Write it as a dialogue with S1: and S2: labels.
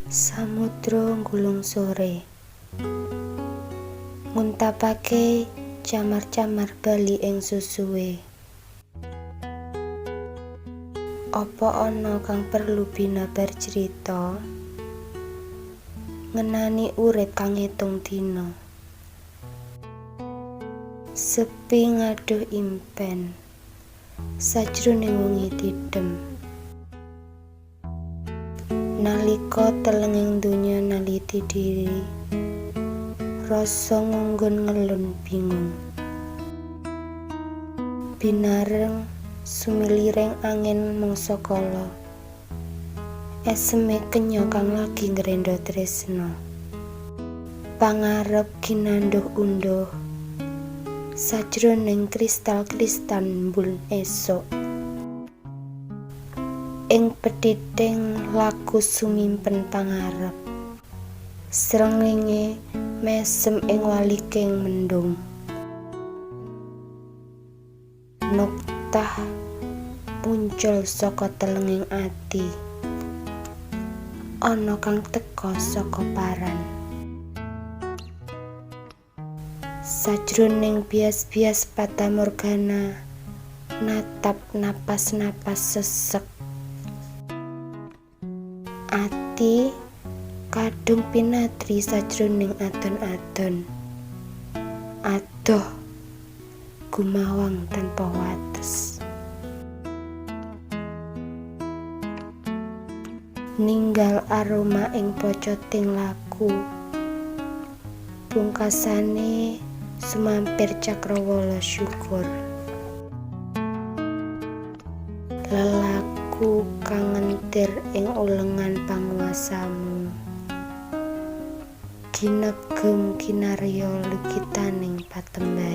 S1: Samudra gulung sore, nguntapake camar-camar bali ing susuwe. Apa ana kang perlu binabar crita ngenani urip kang ngitung dina? Sepi ngaduh impen sajroning wengi tidem. Nalika telenging donya naliti diri, rasa ngunggun ngelun bingung. Binareng sumiliring angin mangsa kala, eseme kenya kang lagi ngrendha tresna. Pangarep ginanduh unduh sajroning kristal-kristal mbul esuk. Ing petithing laku sumimpen pangarep, srengenge mesem ing waliking mendung. Nuktah muncul saka telenging ati, ana kang teka saka paran. Sajroning bias-bias fatamorgana natap napas-napas sesek. Ati kadung pinatri sajroning adon-adon, adoh gumawang tanpa wates. Ninggal aroma ing pocoting laku, pungkasane sumampir cakrawala syukur. Lelaku kang ngentir ing ulengan panguwasamu, ginegem kinarya lukitaning patembahan.